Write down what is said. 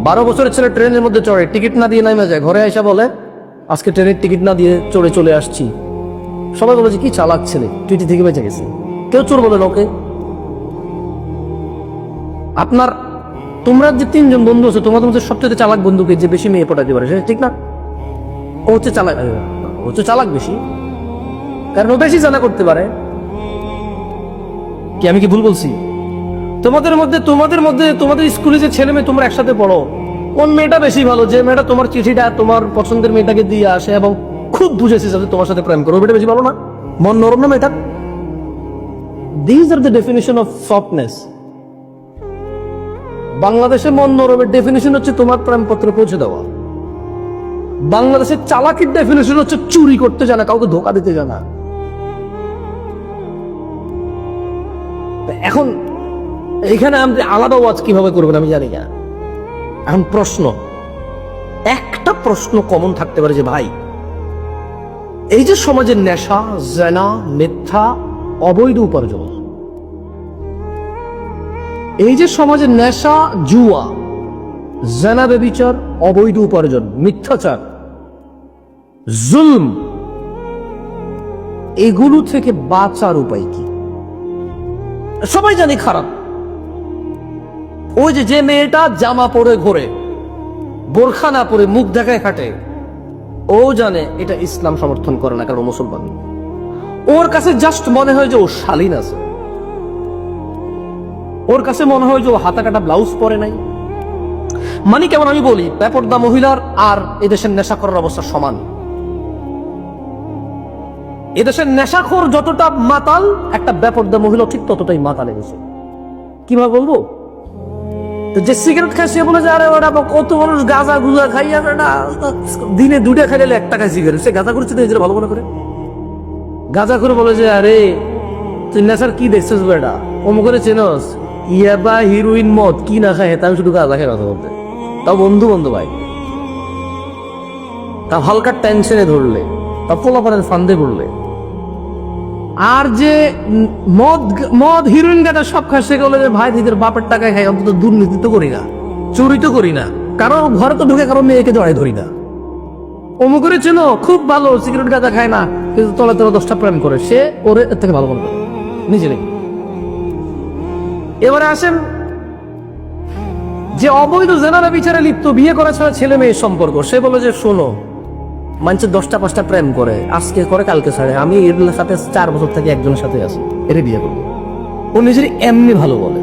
12 বছরের ছেলে ট্রেনের মধ্যে চড়ে, টিকিট না দিয়ে নামে যায়, ঘরে এসে বলে আজকে ট্রেনের টিকিট না দিয়ে চড়ে চলে আসছি। সবাই বলে যে কি চালাক ছেলে, টিটি থেকে বেঁচে গেছে। কেউ চোর বলে ওকে। আপনার তোমরা যে 3 জন বন্ধু আছে, তোমাদের মধ্যে সবচেয়ে চালাক বন্ধুকে যে বেশি মেয়ে পটাতে পারে, সেটা ঠিক না? ও হচ্ছে চালাক, ও হচ্ছে চালাক বেশি, কারণ ও বেশি জানা করতে পারে। কি আমি কি ভুল বলছি? তোমাদের মধ্যে তোমাদের স্কুলে যে ছেলে মেয়ে তোমরা একসাথে পড়ো, কোন মেয়েটা বেশি ভালো? যে মেয়েটা তোমার চিঠিটা তোমার পছন্দের মেয়েটাকে দিয়ে আসে এবং খুব বুঝেছে যাতে তোমার সাথে প্রেম করো, মেয়েটা বেশি ভালো না? মন নরম না মেয়েটা? This are the definition of softness. বাংলাদেশে মন নরমের ডেফিনিশন হচ্ছে তোমার প্রেমপত্র পৌঁছে দেওয়া। বাংলাদেশের চালাকির ডেফিনিশন হচ্ছে চুরি করতে জানা, কাউকে ধোকা দিতে জানা। এখন এখানে আপনি আলাদা ওয়াজ কিভাবে করবেন আমি জানি না। এখন প্রশ্ন, একটা প্রশ্ন কমন থাকতে পারে যে ভাই, এই যে সমাজের নেশা, জেনা, মিথ্যা, অবৈধ উপার্জন, এই যে সমাজের নেশা, জুয়া, জেনা, ব্যভিচার, অবৈধ উপার্জন, মিথ্যাচার, জুলম, এগুলো থেকে বাঁচার উপায় কি? সবাই জানি খারাপ। ওই যে মেয়েটা জামা পরে ঘোরে, বোরখা না পরে মুখ দেখায় হাঁটে, ও জানে এটা ইসলাম সমর্থন করে না, কারণ মুসলমান। ওর কাছে জাস্ট মনে হয় যে ও শালীন আছে, ওর কাছে মনে হয় যে ও হাতা কাটা ব্লাউজ পরে নাই। মানে কেমন আমি বলি, বেপরদা মহিলার আর এদেশের নেশাখোরের অবস্থা সমান। এদেশের নেশাখোর যতটা মাতাল, একটা বেপরদা মহিলা ঠিক ততটাই মাতাল এদেশে। কিভাবে বলবো? যে সিগারেট খায় সে বলে যে আরে ওটা কত মানুষ গাঁজা গুজা খাইয়া না, দিনে 2টা খাইলে 1 টাকায় সিগারেট। সে গাঁজা করছে নিজের ভালো মনে করে। গাঁজা করে বলে যে আরে তুই নেশার কি দেখছিস বেটা, অমুক করে চেনস, ইয়াবা, হিরোইন, মদ কি না খায়, আমি শুধু গাঁজা খাই কথা বলতে। তাও বন্ধু ভাই, তা হালকা টেনশনে ধরলে, তা পোলাপানের ফান্দে পড়লে। আর যে মদ হিরোইন গাঁজা সব খায়, সে বলে যে ভাই নিজের বাপের টাকায় খাই, অন্তত দুর্নীতি তো করি না, চুরি তো করি না, কারণ ঘরে তো ঢুকে কারো মেয়েকে জড়াই ধরি না। অমুক করে চেনো, খুব ভালো, সিগারেট গাঁজা খায় না, কিন্তু তলে 10টা প্রেম করে, সে ওরে এর থেকে ভালো মনে করে নিজেরই। এবারে আসেন যে অবৈধ জেনারা বিচারে লিপ্ত, বিয়ে করা ছাড়া ছেলে মেয়ের সম্পর্ক, সে বলে যে শোনো, মানুষের 10টা 5টা প্রেম করে, আজকে করে কালকে ছাড়ে, আমি এর সাথে 4 বছর থেকে একজনের সাথে আছি, এর বিয়ে করবো। ও নিজের এমনি ভালো বলে।